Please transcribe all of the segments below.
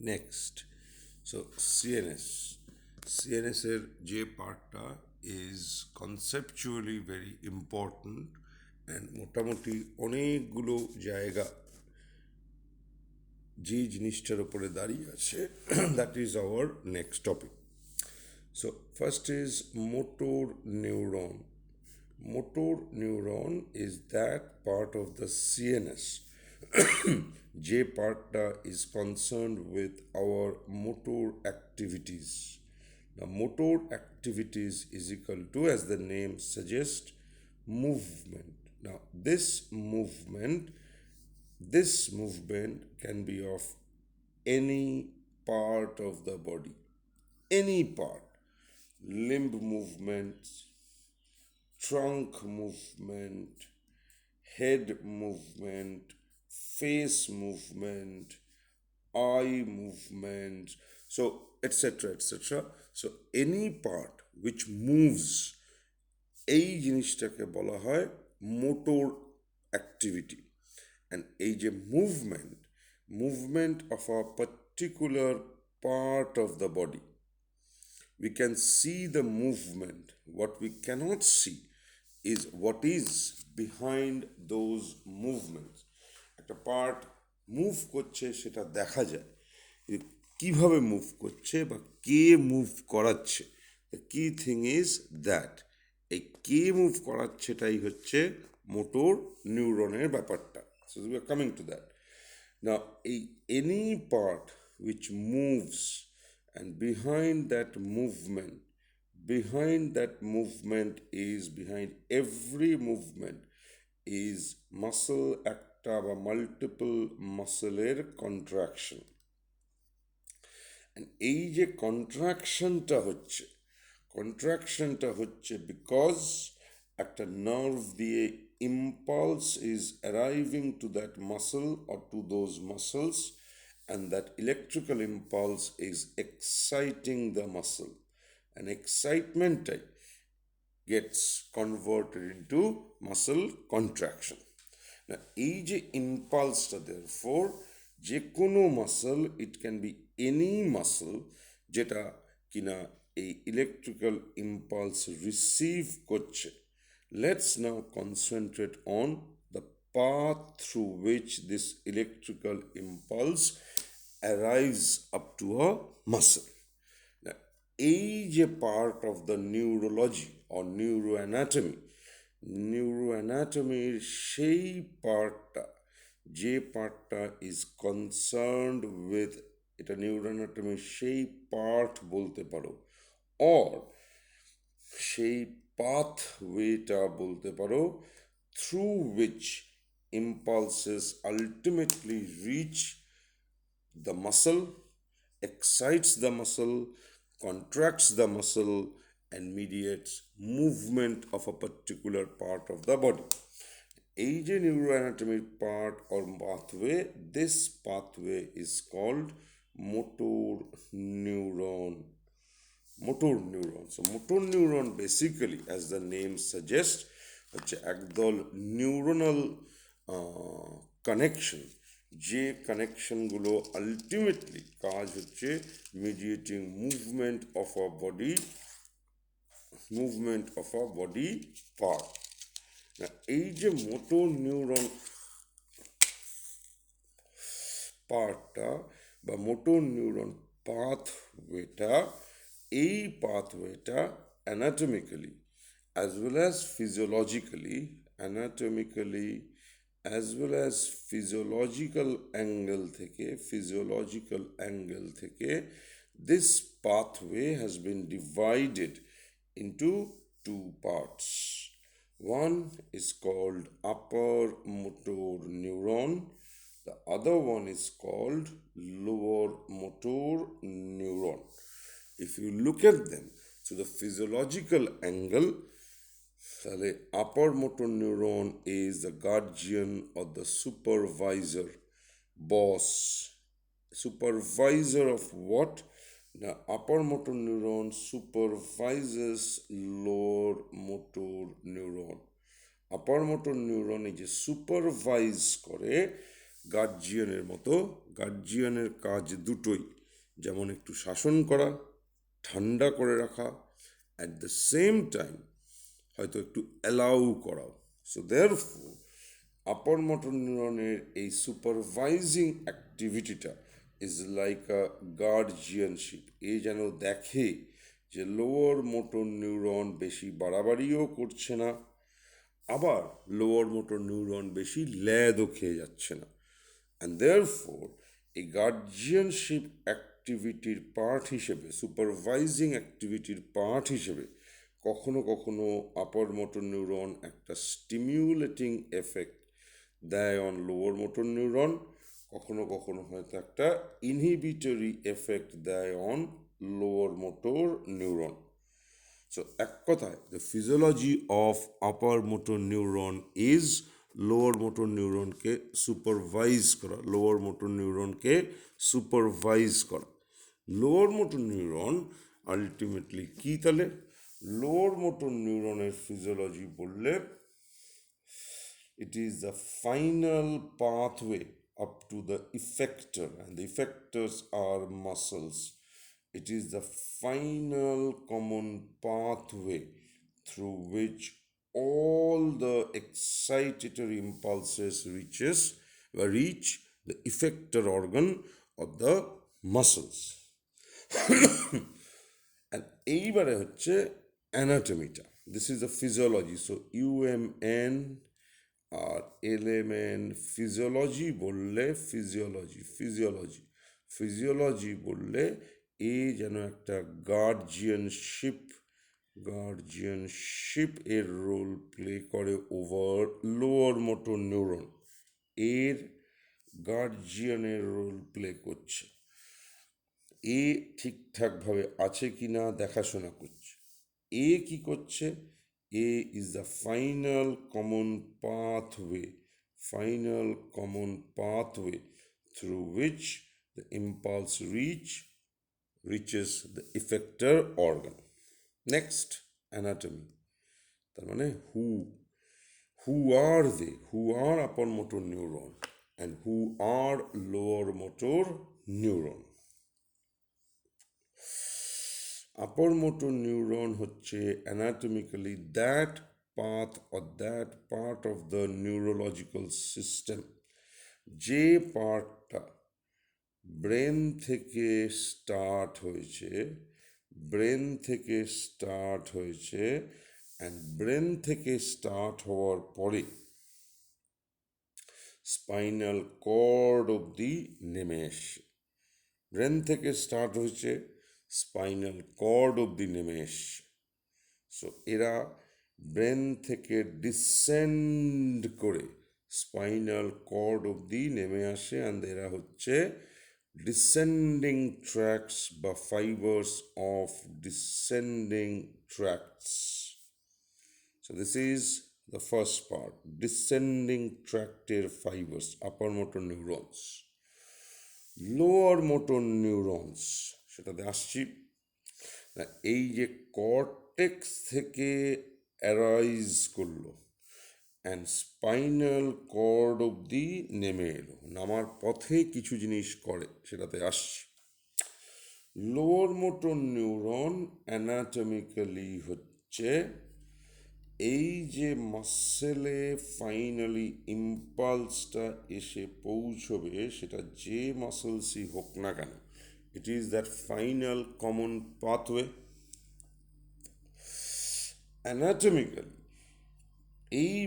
Next so CNS সিএনএসের যে পার্টটা is conceptually very important and মোটামুটি অনেকগুলো জায়গা যে জিনিসটার উপরে দাঁড়িয়ে আছে that is our next topic. So first is motor neuron. Motor neuron is that part of the CNS যে পার্টটা is concerned with our motor activities. Now motor activities is equal to, as the name suggests, movement. Now this movement can be of any part of the body, any part, limb movements, trunk movement, head movement, face movement, eye movement, so etc. etc. So any part which moves, এই জিনিসটাকে বলা হয় motor activity. And এই যে movement of a particular part of the body, we can see the movement. What we cannot see is what is behind those movements. একটা part move করছে সেটা দেখা যায়, কিভাবে মুভ করছে বা কে মুভ করাচ্ছে, দ্য কি থিং ইজ দ্যাট এই কে মুভ করাচ্ছেটাই হচ্ছে মোটর নিউরনের ব্যাপারটা. So we are coming to that. Now, any part which moves, and behind that movement is, behind every movement is muscle একটা বা মাল্টিপল মাসেলের কন্ট্রাকশন. এই যে কন্ট্রাকশনটা হচ্ছে বিকজ একটা নার্ভ দিয়ে impulse is arriving to that muscle or to those muscles, and that electrical impulse is exciting the muscle, and excitement gets converted into muscle contraction. Now এই যে ইম্পালসটা, therefore যে কোনো muscle, it can be any muscle যেটা কিনা এই electrical impulse receive করছে. Let's now concentrate on the path through which this electrical impulse arrives up to a muscle. Now, এই যে part of the neurology or neuroanatomy সেই পার্টটা, যে পার্টটা ইজ কনসার্নড উইথ, এটা নিউরোঅ্যানাটমি সেই পার্ট বলতে পারো, অর সেই পাথওয়েটা বলতে পারো, through which impulses ultimately reach the muscle, excites the muscle, contracts the muscle, and mediates movement of a particular part of the body. এই যে নিউরোঅ্যানাটমির part or pathway, this pathway is called motor neuron. So motor neuron basically, as the name suggests, হচ্ছে একদল neuronal connection, যে কানেকশনগুলো ultimately কাজ হচ্ছে mediating movement of a body part. এই যে মোটর নিউরন পার্টটা বা মোটর নিউরন পাথওয়েটা, এই পাথওয়েটা anatomically as well as physiologically, as well as physiological angle থেকে this pathway has been divided into two parts. One is called upper motor neuron, the other one is called lower motor neuron. If you look at them to the physiological angle, the upper motor neuron is the guardian or the supervisor, boss. Supervisor of what? The upper motor neuron supervises lower motor neuron. Upper motor neuron এই যে supervise করে, গার্জিয়ানের মতো। গার্জিয়ানের কাজ দুটোই, যেমন একটু শাসন করা, ঠান্ডা করে রাখা, অ্যাট দ্য সেম টাইম হয়তো একটু অ্যালাউ করাও। সো দেয়ারফোর আপার মোটর নিউরনের এই সুপারভাইজিং অ্যাক্টিভিটিটা ইজ লাইক আ গার্জিয়ানশিপ। এ যেন দেখে যে লোয়ার মোটর নিউরন বেশি বাড়াবাড়িও করছে না, আবার লোয়ার মোটর নিউরন বেশি ল্যাদও খেয়ে যাচ্ছে না। অ্যান্ড দেয়ারফোর এই গার্জিয়ানশিপ অ্যাক্টিভিটির পার্ট হিসেবে, সুপারভাইজিং অ্যাক্টিভিটির পার্ট হিসেবে কখনো কখনো আপার মোটর নিউরন একটা স্টিমিউলেটিং এফেক্ট দেয় অন লোয়ার মোটর নিউরন, কখনো কখনো হয়তো একটা ইনহিবিটরি এফেক্ট দেয় on lower motor neuron. So এক কথায় the physiology of upper motor neuron is lower motor নিউরনকে সুপারভাইজ করা, লোয়ার মোটর নিউরনকে সুপারভাইজ করা। লোয়ার মোটর নিউরন আলটিমেটলি কী তাহলে? লোয়ার মোটর নিউরনের ফিজিওলজি বললে it is the final pathway up to the effector, and the effectors are muscles. It is the final common pathway through which all the excitatory impulses reach the effector organ of the muscles. And এইবারে হচ্ছে অ্যানাটমিটা। This is the physiology. So UMN আর LMN, physiology বললে physiology বললে এ যেন একটা guardianship এর রোল প্লে করে ওভার লোয়ার মোটর নিউরন। এর গার্জিয়ানের রোল প্লে করছে, এ ঠিকঠাকভাবে আছে কি না দেখাশোনা করছে। এ কি করছে? এ is the final common pathway through which the impulse reaches the effector organ. Next, anatomy. তার মানে who are upper motor neuron and who are lower motor neuron? Upper motor neuron হচ্ছে anatomically that part of the neurological system, যে পার্টটা brain থেকে start হয়েছে and brain থেকে start হওয়ার পরে স্পাইনাল কর্ড অবধি নেমে এসছে। ব্রেন থেকে স্টার্ট হয়েছে, স্পাইনাল কর্ড অবধি নেমে এসছে। সো এরা ব্রেন থেকে ডিসেন্ড করে স্পাইনাল কর্ড অবধি নেমে আসে, অ্যান্ড এরা হচ্ছে ডিসেন্ডিং ট্র্যাক্টস বা fibres of descending tracts. So this is the first part, descending tractate fibers, upper motor neurons. Lower motor neurons, সেটাতে আসছি। এই যে কর্টেক্স থেকে অ্যারাইজ করলো অ্যান্ড স্পাইনাল কর্ড অবধি নেমে এলো, নামার পথে কিছু জিনিস করে, সেটাতে আসছি। লোয়ার মোটর নিউরন অ্যানাটমিক্যালি হচ্ছে এই যে মাসেলে ফাইনালি ইম্পালসটা এসে পৌঁছবে, সেটা যে মাসেলসই হোক না কেন, it is that final common pathway. Anatomically এই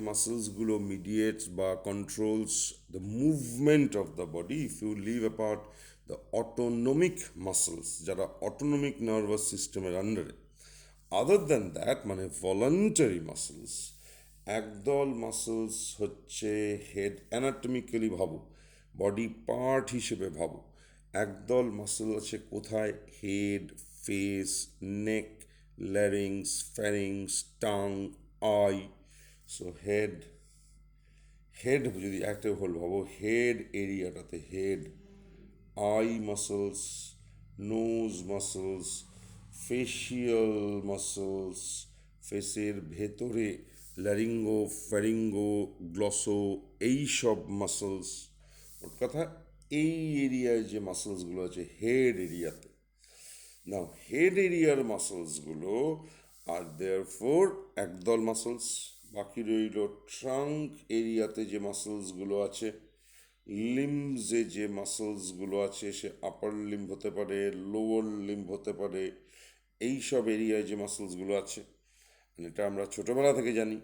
মাসেলসগুলো মিডিয়েটস বা controls the movement of the body. If you leave apart the autonomic muscles, যারা অটোনমিক নার্ভাস সিস্টেমের আন্ডারে, আদার দ্যান দ্যাট মানে ভলান্টারি মাসেলস, একদল মাসেলস হচ্ছে হেড। অ্যানাটমিক্যালি ভাবো, বডি পার্ট হিসেবে ভাবো, একদল মাসেল আছে কোথায়? Head, face, neck, larynx, pharynx, tongue, eye. So head যদি একটা হল ভাবো, হেড এরিয়াটাতে head, I muscles, nose muscles, facial muscles, ফেসের ভেতরে ল্যারিঙ্গো, ফ্যারিঙ্গো, গ্লসো, এই সব মাসলস, ওর কথা এই এরিয়ায় যে মাসলসগুলো আছে হেড এরিয়াতে, নাও হেড এরিয়ার মাসলসগুলো আর দেয়ার ফোর একদল মাসলস। বাকি রইল ট্রাঙ্ক এরিয়াতে যে মাসলসগুলো আছে, লিম্বসে যে মাসলসগুলো আছে, সে আপার লিম্ব হতে পারে, লোয়ার লিম্ব হতে পারে, এই সব এরিয়ায় যে মাসলসগুলো আছে, এটা আমরা ছোটবেলা থেকে জানি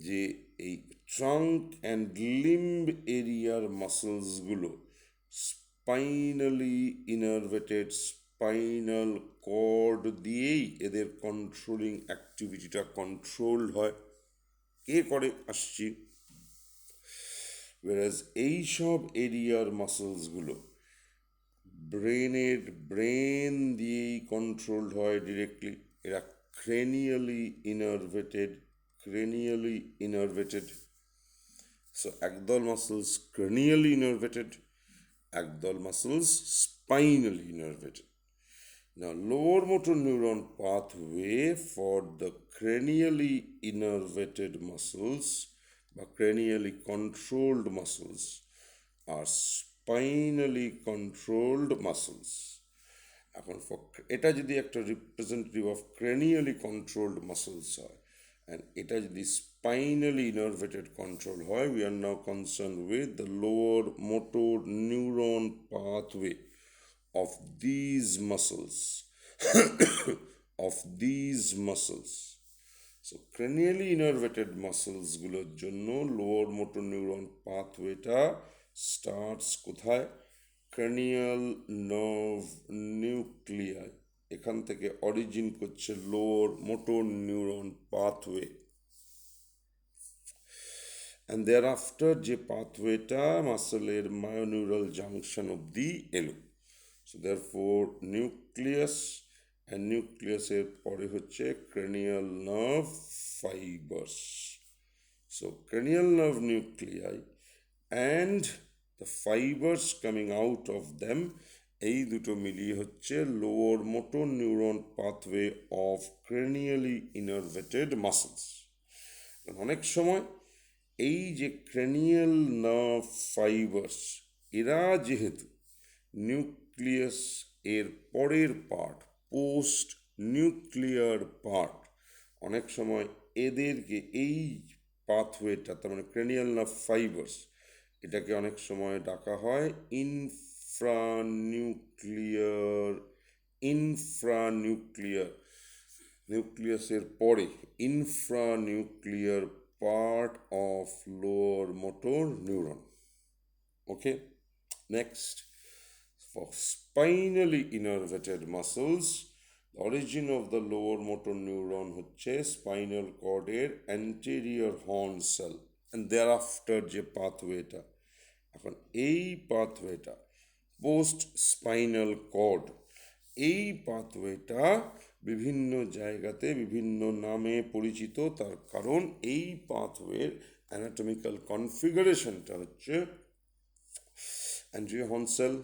যে এই ট্রাঙ্ক অ্যান্ড লিম্ব এরিয়ার মাসলসগুলো স্পাইনালি ইনারভেটেড, স্পাইনাল কর্ড দিয়েই এদের কন্ট্রোলিং অ্যাক্টিভিটিটা কন্ট্রোলড হয়। কে করে আসছি, ওয়ারাজ এই সব এরিয়ার মাসলসগুলো ব্রেন দিয়েই কন্ট্রোলড হয় ডিরেক্টলি। এরা ক্রেনিয়ালি ইনারভেটেড। সো একদল মাসলস ক্রেনিয়ালি ইনারভেটেড, একদল muscles স্পাইনালি ইনারভেটেড। Now, lower motor neuron pathway for the cranially innervated muscles বা cranially controlled muscles are spinally controlled muscles. এখন এটা যদি একটা রিপ্রেজেন্টেটিভ অফ ক্রেনিয়ালি কন্ট্রোলড মাসলস হয় অ্যান্ড এটা যদি স্পাইনালি ইনারভেটেড কন্ট্রোল হয়, we are now concern with the lower motor neuron pathway of these muscles of these muscles. So cranially innervated muscles গুলোর জন্য লোয়ার মোটর নিউরন পাথওয়েটা স্টার্টস কোথায়, ক্রেনিয়াল নার্ভ নিউক্লিয়াই, এখান থেকে অরিজিন করছে lower motor neuron pathway, and thereafter যে পাথওয়েটা মাসেলের মায়োনিউরাল জাংশন অবধি এলো। So therefore nucleus, and নিউক্লিয়াসের পরে হচ্ছে cranial nerve fibres. So cranial nerve nuclei and the fibres coming out of them, এই দুটো মিলিয়ে হচ্ছে lower motor neuron pathway of cranially innervated muscles. অনেক সময় এই যে ক্রেনিয়াল নার্ভ ফাইবার্স, এরা যেহেতু নিউক্লিয়াস এর পরের পার্ট, পোস্ট নিউক্লিয়ার পার্ট, অনেক সময় এদেরকে এই পাথওয়েটা, তার মানে ক্রেনিয়াল নার্ভ ফাইবার্স, এটাকে অনেক সময় ডাকা হয় ইনফ্রানিউক্লিয়ার নিউক্লিয়াসের পরে infranuclear part of lower motor neuron. Okay, next, for spinally innervated muscles, the origin of the lower motor neuron হচ্ছে spinal cord এর anterior horn cell and thereafter যে পাথওয়েটা, এখন এই পাথওয়েটা পোস্ট স্পাইনাল কর্ড, এই পাথওয়েটা বিভিন্ন জায়গাতে বিভিন্ন নামে পরিচিত, তার কারণ এই পাথওয়ের অ্যানাটমিক্যাল কনফিগারেশনটা হচ্ছে অ্যান্টেরিয়র হর্ন সেল,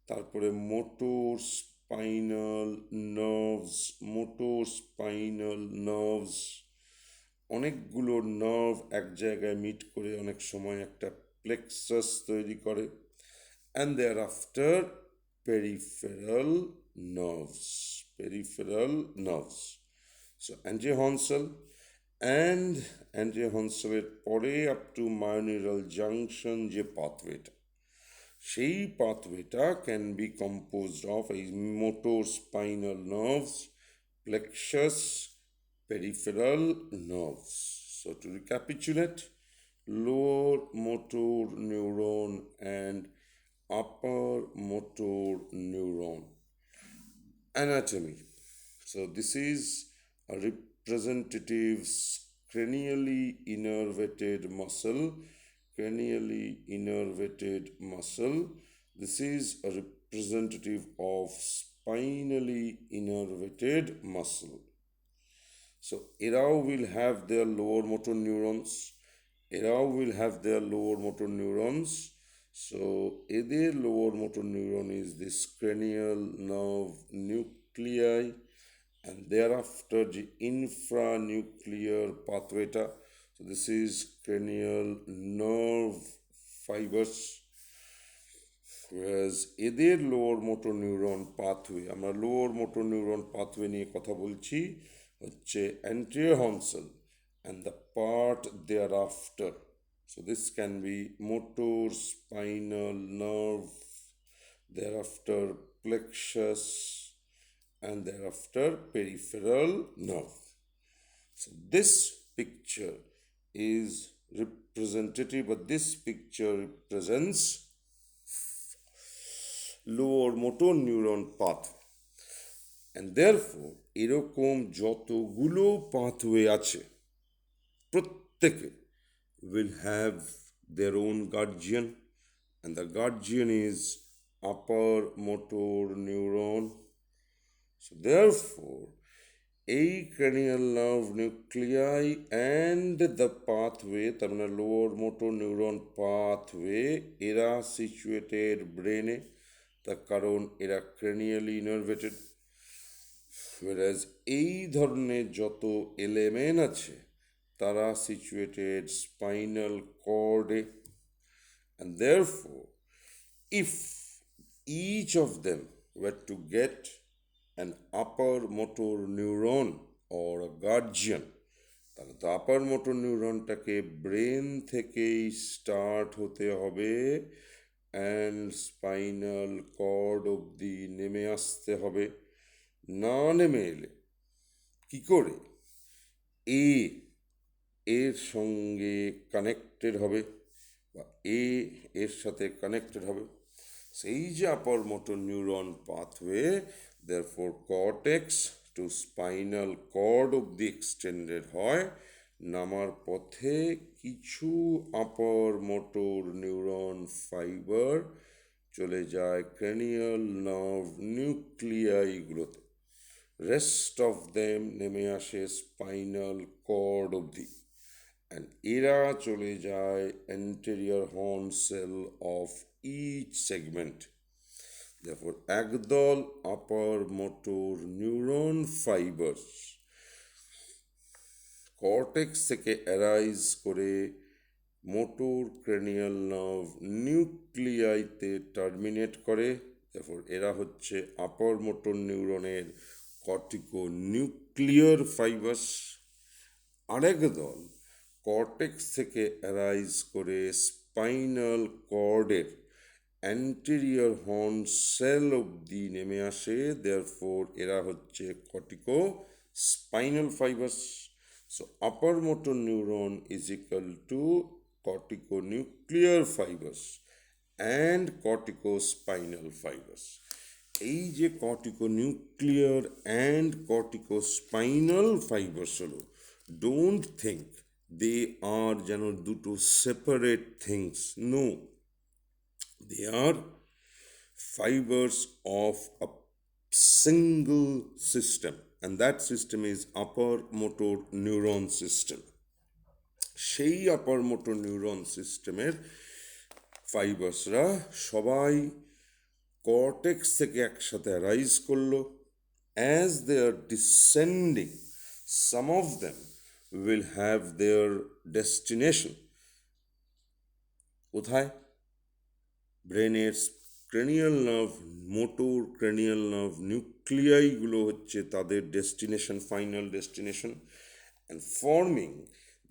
তারপরে মোটর স্পাইনাল নার্ভস, অনেকগুলো নার্ভ এক জায়গায় মিট করে অনেক সময় একটা প্লেক্সাস তৈরি করে, and thereafter peripheral nerves. So anterior horn cell and anterior horn cell এর পরে up to myoneural junction যে পাথওয়েটা, সেই পাথওয়েটা ক্যান বি কম্পোজড অফ এই motor spinal nerves, plexus, peripheral nerves. So to recapitulate, lower motor neuron and upper motor neuron anatomy. So this is a representative cranially innervated muscle. This is a representative of spinally innervated muscle. So এরাও will have their lower motor neurons. So এদের lower motor neuron is this cranial nerve nuclei, and thereafter the infranuclear pathway So this is cranial nerve fibers, whereas এদের lower motor neuron pathway, আমরা lower motor neuron pathway নিয়ে কথা বলছি, হচ্ছে anterior horn cell and the part thereafter. So this can be motor spinal nerve, thereafter plexus, and thereafter peripheral nerve. So this picture is representative, but this picture represents lower motor neuron pathway. And therefore এরকম যতগুলো pathway আছে প্রত্যেকে will have their own guardian, and the guardian is upper motor neuron. So therefore এই cranial nerve nuclei and the pathway, তার মানে lower motor neuron pathway, এরা situated ব্রেনে, তার কারণ এরা cranially innervated, whereas এই ধরনের যত এলিমেন্ট আছে তারা situated spinal cord, and therefore if each of them were to get an upper motor neuron or a guardian, তাহলে তো আপার মোটর নিউরনটাকে ব্রেন থেকেই স্টার্ট হতে হবে অ্যান্ড স্পাইনাল কর্ড অবধি নেমে আসতে হবে। না নেমে এলে কি করে এর সঙ্গে কানেক্টেড হবে বা এর সাথে কানেক্টেড হবে? সেই যে আপার motor neuron pathway, therefore cortex to spinal cord অবধি এক্সটেন্ডেড হয়, নামার পথে কিছু আপার মোটর নিউরন ফাইবার চলে যায় ক্রেনিয়াল নার্ভ নিউক্লিয়াইগুলোতে, রেস্ট অফ দেম নেমে আসে স্পাইনাল কর্ড অবধি, and এরা চলে যায় anterior horn cell of each segment. Therefore একদল upper motor neuron fibers cortex থেকে অ্যারাইজ করে মোটর ক্রেনিয়াল নার্ভ নিউক্লিয়াইতে টার্মিনেট করে। Therefore এরা হচ্ছে আপার মোটর নিউরনের কর্টিকো নিউক্লিয়ার ফাইবার্স। আরেক দল কর্টেক্স থেকে অ্যারাইজ করে স্পাইনাল কর্ডের অ্যান্টেরিয়র হর্ন সেল অবধি নেমে আসে, দেয়ারফোর এরা হচ্ছে cortico spinal fibres. So upper motor neuron is equal to cortico nuclear fibres and cortico spinal fibres. এই যে cortico nuclear and cortico spinal fibres হলো, ডোন্ট থিঙ্ক they are যেন দুটো separate things, no, they are fibers of a single system, and that system is upper motor neuron system. সেই আপার motor neuron সিস্টেমের ফাইবার্সরা সবাই cortex থেকে একসাথে rise করলো। As they are descending, some of them will have their destination কোথায়? ব্রেনের cranial nerve, motor cranial nerve নিউক্লিয়াইগুলো হচ্ছে তাদের destination, final destination, and forming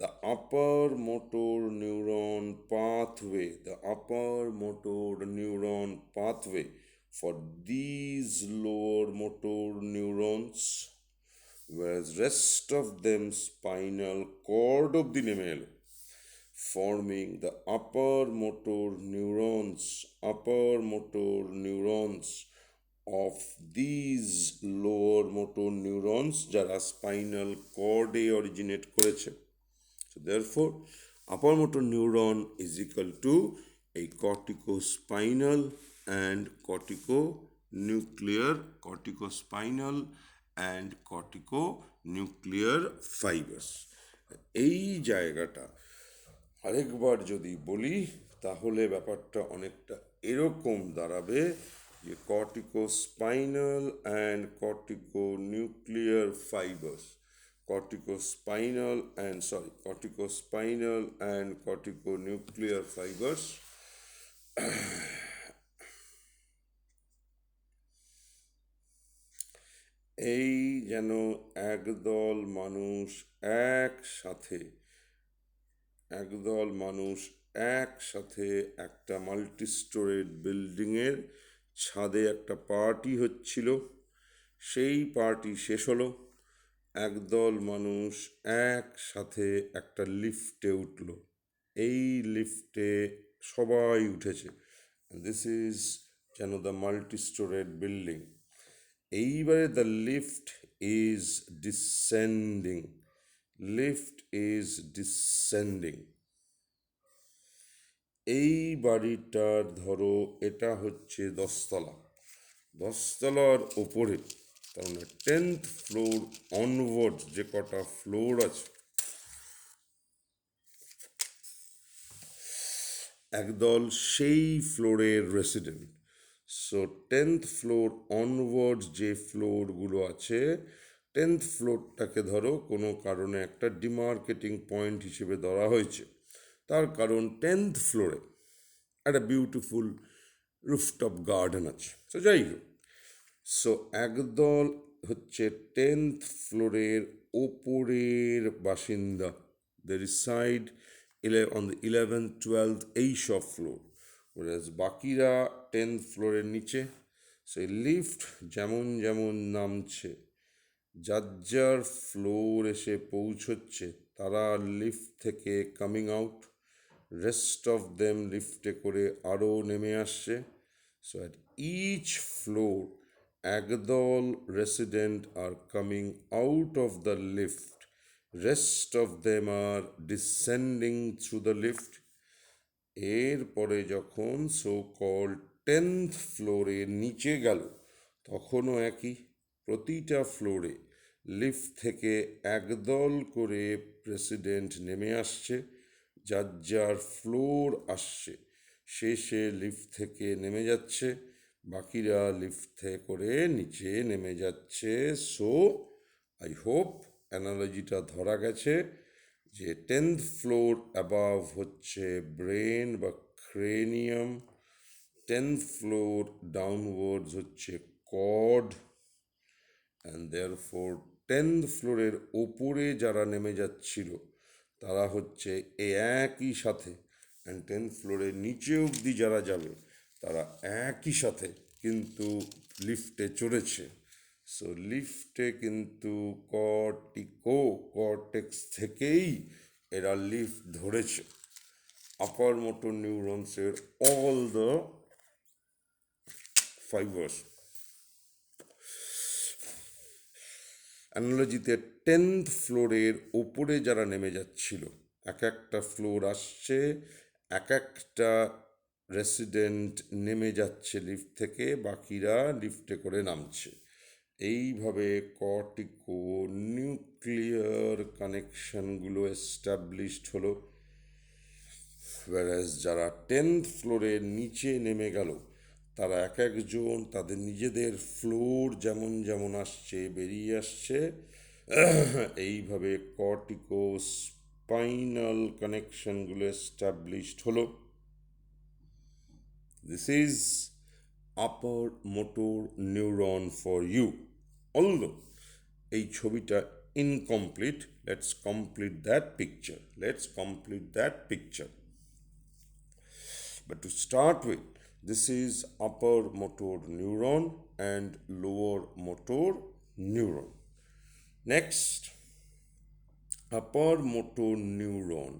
the upper motor neuron pathway, the upper motor neuron pathway for these lower motor neurons, whereas rest of them spinal cord of the nemel, forming the upper motor neurons of these lower motor neurons যারা spinal কর্ডে originate করেছে। So therefore upper motor neuron is equal to a corticospinal and corticonuclear fibers. এই জায়গাটা আরেকবার যদি বলি তাহলে ব্যাপারটা অনেকটা এরকম দাঁড়াবে যে corticospinal and corticonuclear fibers, corticospinal and corticonuclear fibers. এই যেন একদল মানুষ একসাথে একদল মানুষ একসাথে একটা মাল্টি স্টোরেড বিল্ডিংয়ের ছাদে একটা পার্টি হচ্ছিল। সেই পার্টি শেষ হলো, একদল মানুষ একসাথে একটা লিফটে উঠল। এই লিফটে সবাই উঠেছে। দিস ইজ যেন দ্য মাল্টি স্টোরেড বিল্ডিং। এইবারে the lift is descending. Lift is descending. এই বাড়িটার ধরো এটা হচ্ছে 10তলা। 10তলার ওপরে, তার মানে 10th ফ্লোর অনওয়ার্ড যে কটা ফ্লোর আছে, একদল সেই ফ্লোরের resident. So 10th floor onward যে ফ্লোরগুলো আছে, 10th ফ্লোরটাকে ধরো কোনো কারণে একটা ডিমার্কেটিং পয়েন্ট হিসেবে ধরা হয়েছে। তার কারণ 10th ফ্লোরে একটা বিউটিফুল রুফটপ গার্ডেন আছে। সো যাই হোক, সো একদল হচ্ছে 10th ফ্লোরের ওপরের বাসিন্দা। দে reside on the 11th 12th এইসব ফ্লোর, বাকিরা 10th ফ্লোরের নিচে। সেই লিফট যেমন যেমন নামছে, যার যার ফ্লোর এসে পৌঁছচ্ছে, তারা লিফট থেকে coming out, rest of them লিফটে করে আরও নেমে আসছে। সো অ্যাট ইচ ফ্লোর একদল resident are coming out of the lift, rest of them are descending through the lift. এরপরে যখন সো কল 10th ফ্লোরে নিচে গেল, তখনও একই, প্রতিটা ফ্লোরে লিফট থেকে একদল করে প্রেসিডেন্ট নেমে আসছে, যার যার ফ্লোর আসছে, শেষে লিফট থেকে নেমে যাচ্ছে, বাকিরা লিফট থেকে করে নিচে নেমে যাচ্ছে। সো আই হোপ অ্যানালজিটা ধরা গেছে যে 10th ফ্লোর অ্যাবাভ হচ্ছে ব্রেন বা ক্রেনিয়াম, 10th ফ্লোর ডাউনওয়ার্ডস হচ্ছে কর্ড, অ্যান্ড দেয়ারফোর 10th ফ্লোরের ওপরে যারা নেমে যাচ্ছিল তারা হচ্ছে একই সাথে, অ্যান্ড 10th ফ্লোরের নিচে অবধি যারা যাবে তারা একই সাথে কিন্তু লিফটে চড়েছে। সো লিফটে কিন্তু কর্টেক্স থেকেই এরা লিফট ধরেছে। আপার মোটর নিউরনসের অল দ্য ফাইবার্স। অ্যানালজিতে 10th ফ্লোরের ওপরে যারা নেমে যাচ্ছিল, এক একটা ফ্লোর আসছে, এক একটা রেসিডেন্ট নেমে যাচ্ছে লিফট থেকে, বাকিরা লিফটে করে নামছে। এইভাবে কর্টিকো নিউক্লিয়ার কানেকশনগুলো এস্টাবলিশড হলো। ওয়ারাস যারা 10th ফ্লোরের নিচে নেমে গেল, তারা এক একজন তাদের নিজেদের ফ্লোর যেমন যেমন আসছে বেরিয়ে আসছে। এইভাবে কর্টিকো স্পাইনাল কানেকশনগুলো এস্টাবলিশড হলো। This is upper motor neuron for you. Although এই ছবিটা incomplete, let's complete that picture. But to start with, this is upper motor neuron and lower motor neuron. Next, upper motor neuron,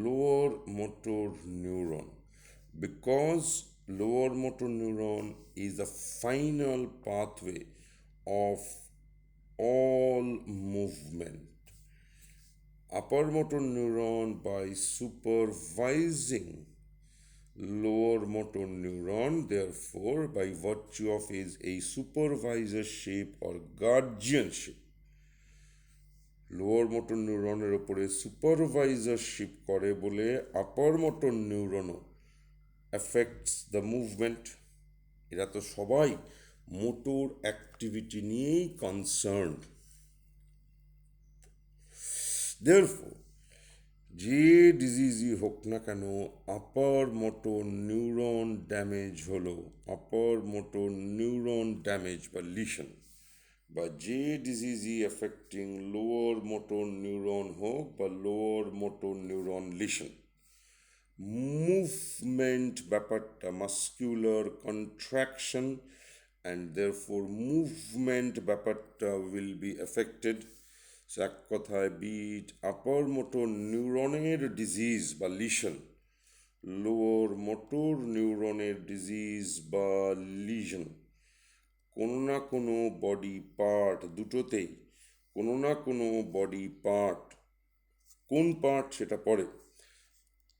lower motor neuron. Because lower motor neuron is the final pathway of all movement. Upper motor neuron, by supervising lower motor neuron, therefore by virtue of his a supervisorship or guardianship, lower motor নিউরনের ওপরে supervisorship করে বলে upper motor নিউরনও affects the movement. এরা তো সবাই motor activity নিয়েই concerned. Therefore, যে ডিজিজই হোক না কেন, আপার মোটর নিউরন ড্যামেজ হলো, আপার মোটর নিউরন ড্যামেজ বা লিশন, বা যে ডিজিজই এফেক্টিং লোয়ার মোটর নিউরন হোক বা lower motor neuron lesion, movement ব্যাপারটা muscular contraction, and therefore movement ব্যাপারটা উইল বি এফেক্টেড। এক কথায় বিট আপার মোটর নিউরনের ডিজিজ বা লিশন, লোয়ার মোটর নিউরনের ডিজিজ বা লিশন, কোনো না কোনো বডি পার্ট, দুটোতেই কোনো না কোনো বডি পার্ট, কোন পার্ট সেটা পরে,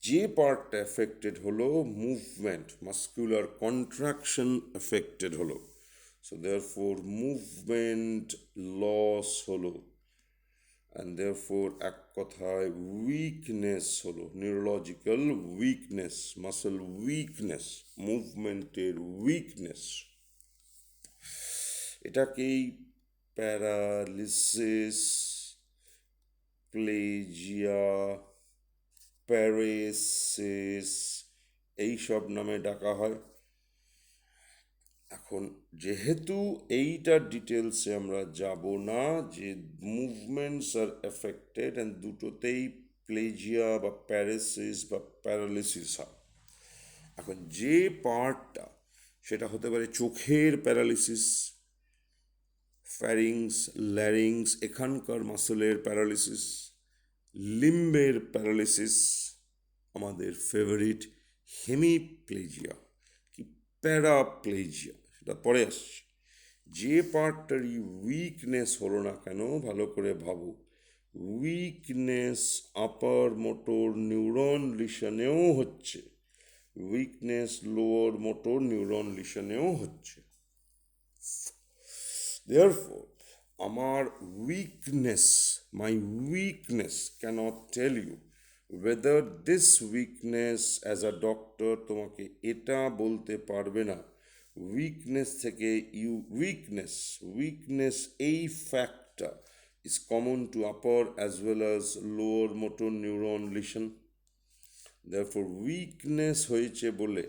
যে পার্টটা এফেক্টেড হলো মুভমেন্ট, মাস্কুলার কন্ট্রাকশন এফেক্টেড হলো, সো দেয়ারফোর মুভমেন্ট লস হলো, অ্যান্ড দেয়ারফোর এক কথায় উইকনেস হলো, নিউরোলজিক্যাল উইকনেস, মাসেল উইকনেস, মুভমেন্টের উইকনেস, এটাকেই প্যারালিসিস, প্লেজিয়া, প্যারেসিস এইসব নামে ডাকা হয়। এখন যেহেতু এইটার ডিটেলসে আমরা যাব না, যে মুভমেন্টস আর এফেক্টেড অ্যান্ড দুটোতেই প্লেজিয়া বা প্যারেসিস বা প্যারালিসিস হয়। এখন যে পার্টটা, সেটা হতে পারে চোখের প্যারালিসিস, ফ্যারিংস, ল্যারিংস এখানকার মাসলের প্যারালিসিস, লিম্বের প্যারালিসিস, আমাদের ফেভারিট হেমিপ্লেজিয়া কি প্যারাপ্লেজিয়া, সেটা পরে আসছে। যে পার্টটারই উইকনেস হলো না কেন, ভালো করে ভাবো, উইকনেস আপার মোটর নিউরন লিশনেও হচ্ছে, উইকনেস লোয়ার মোটর নিউরন লিশনেও হচ্ছে। Therefore, আমার my weakness cannot tell you whether this weakness, as a doctor তোমাকে এটা বলতে পারবে না উইকনেস থেকে weakness এই ফ্যাক্টটা is common to upper as well as lower motor neuron lesion. Therefore, weakness হয়েছে বলে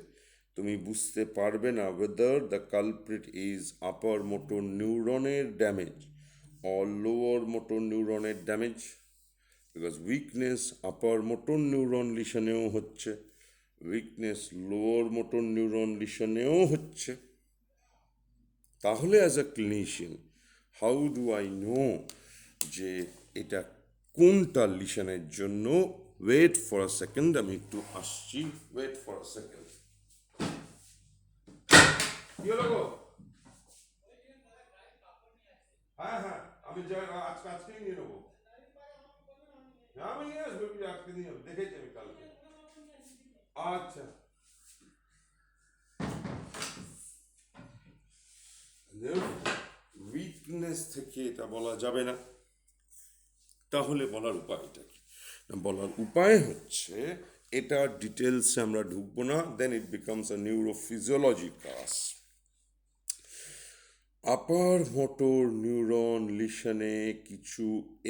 তুমি বুঝতে পারবে না whether the culprit is upper motor neuroনের damage or lower motor neuroনের damage, because weakness upper motor neuron লিশনেও হচ্ছে, weakness lower motor neuron লিশনেও হচ্ছে। তাহলে as a clinician how do I know যে এটা কোনটা লিশনের জন্য? ওয়েট ফর আ সেকেন্ড, আমি একটু আসছি, ওয়েট ফর আ সেকেন্ড। কি হলো গো? হ্যাঁ হ্যাঁ, আমি আজকেই নিয়ে নেবো। আমি নিয়ে আসবো, আজকে নিয়ে নেবো, দেখেছি আমি কালকে। আচ্ছা, উইকনেস থেকে এটা বলা যাবে না। তাহলে বলার উপায়টা কি? বলার উপায় হচ্ছে, এটা ডিটেলসে আমরা ঢুকবো না, then it becomes a neurophysiology class. Upper motor neuron লিশনে কিছু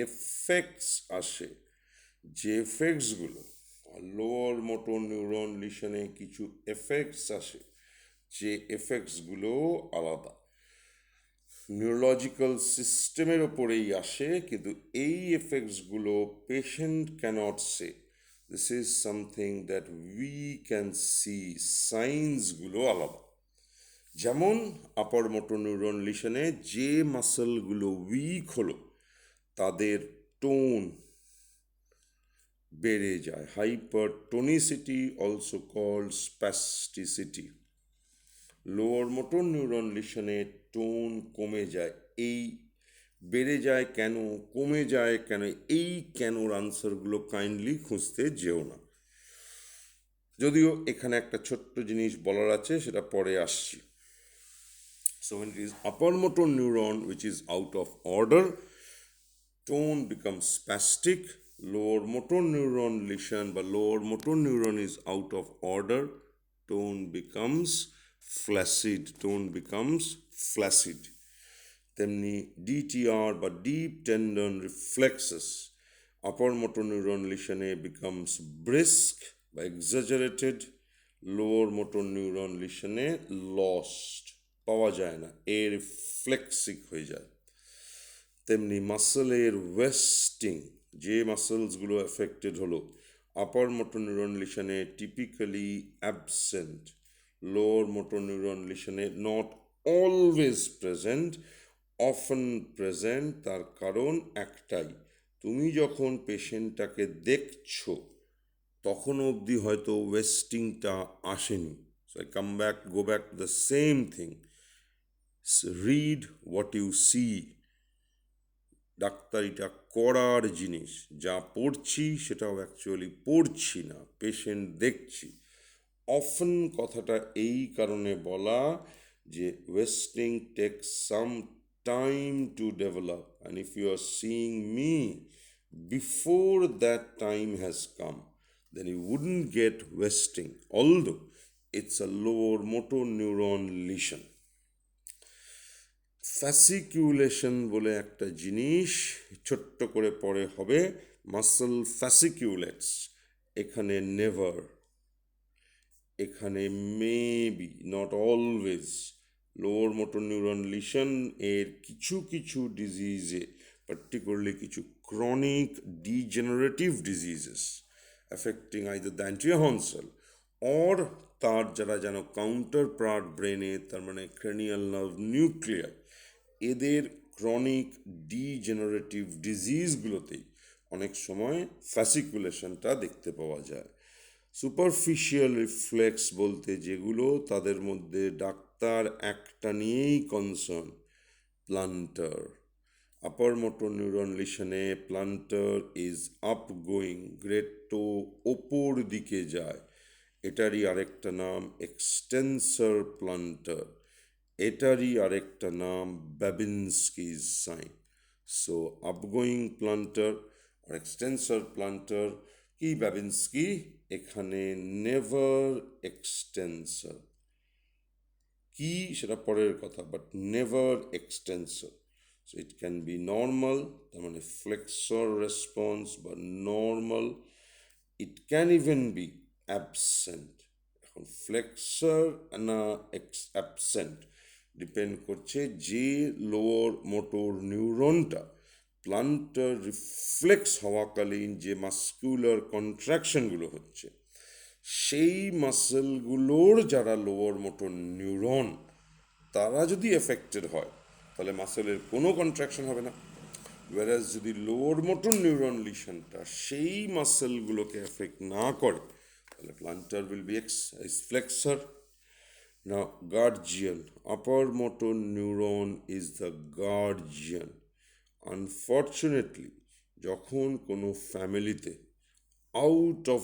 এফেক্টস আসে, যে এফেক্টসগুলো, লোয়ার মোটর নিউরন লিশনে কিছু এফেক্টস আসে, যে এফেক্টসগুলো আলাদা, নিউরোলজিক্যাল সিস্টেমের ওপরেই আসে, কিন্তু এই এফেক্টসগুলো patient can't say, this is something that we can see, সাইন্সগুলো আলাদা। যেমন আপার মোটর নিউরন লিশনে যে মাসলগুলো উইক হলো তাদের টোন বেড়ে যায়, hypertonicity also called spasticity. Lower motor neuron লিশনে টোন কমে যায়, এই বেড়ে যায় কেন, কমে যায় কেন, এই কেনর আনসারগুলো কাইন্ডলি খুঁজতে যেও না। যদিও এখানে একটা ছোট্ট জিনিস বলার আছে, সেটা পরে আসছি। So when it is upper motor neuron which is out of order, tone becomes spastic. Lower motor neuron lesion, but lower motor neuron is out of order, tone becomes flaccid. তেমনি ডিটিআর বা deep tendon reflexes Upper motor neuron lesion becomes brisk বা exaggerated, lower motor neuron lesion lost, পাওয়া যায় না, এর ফ্লেক্সিক হয়ে যায়। তেমনি মাসেলের ওয়েস্টিং, যে মাসেলসগুলো এফেক্টেড হলো, আপার মোটর নিউরন লিশনে typically absent, lower motor neuron লিশনে not always present, often present. তার কারণ একটাই, তুমি যখন পেশেন্টটাকে দেখছো তখন অবধি হয়তো ওয়েস্টিংটা আসেনি। So I go back to the same thing, read what you see. ডাক্তারিটা করার জিনিস, যা পড়ছি সেটাও অ্যাকচুয়ালি পড়ছি না, পেশেন্ট দেখছি। অফেন কথাটা এই কারণে বলা যে wasting takes some time to develop, and if you are seeing me before that time has come, then you wouldn't get wasting, although it's a lower motor neuron lesion. ফ্যাসিকিউলেশন বলে একটা জিনিস ছোট্ট করে পরে হবে, মাসল ফ্যাসিকিউলেটস। এখানে নেভার, এখানে maybe, not always. Lower motor neuron lesion এর কিছু কিছু ডিজিজে, পার্টিকুলারলি কিছু chronic degenerative diseases affecting either the anterior horn cell or তার যারা যেন কাউন্টার পার্ট ব্রেনে, তার মানে ক্রেনিয়াল নার্ভ নিউক্লিয়ার, এদের ক্রনিক ডিজেনারেটিভ ডিজিজগুলোতেই অনেক সময় ফ্যাসিকুলেশনটা দেখতে পাওয়া যায়। সুপারফিশিয়াল রিফ্লেক্স বলতে যেগুলো, তাদের মধ্যে ডাক্তার একটা নিয়েই concern, plantar. Upper motor neuron লিশনে plantar is up going, great toe ওপর দিকে যায়, এটারই আরেকটা নাম এক্সটেন্সর প্লান্টার, এটারই আরেকটা নাম বাবিনস্কিজ সাইন। সো আপগোয়িং প্লান্টার আর এক্সটেন্সর প্লান্টার কি বাবিনস্কি, এখানে নেভার এক্সটেন্সর, কি সেটা পরের কথা, but never extensor. So it can be normal, তার মানে ফ্লেক্সর রেসপন্স বা normal, it can even be absent. এখন ফ্লেক্সর না অ্যাবসেন্ট ডিপেন্ড করছে যে লোয়ার মোটর নিউরনটা প্লান্টার রিফ্লেক্স হওয়াকালীন যে মাস্কুলার কন্ট্রাকশনগুলো হচ্ছে, সেই মাসেলগুলোর যারা লোয়ার মোটর নিউরন, তারা যদি এফেক্টেড হয় তাহলে মাসেলের কোনো কন্ট্রাকশন হবে না। ওয়ারাস যদি লোয়ার মোটর নিউরন লিশনটা সেই মাসেলগুলোকে এফেক্ট না করে, তাহলে plantar will be flexor. Now, guardian, upper motor neuron is the guardian. Unfortunately, যখন কোনো ফ্যামিলিতে আউট অফ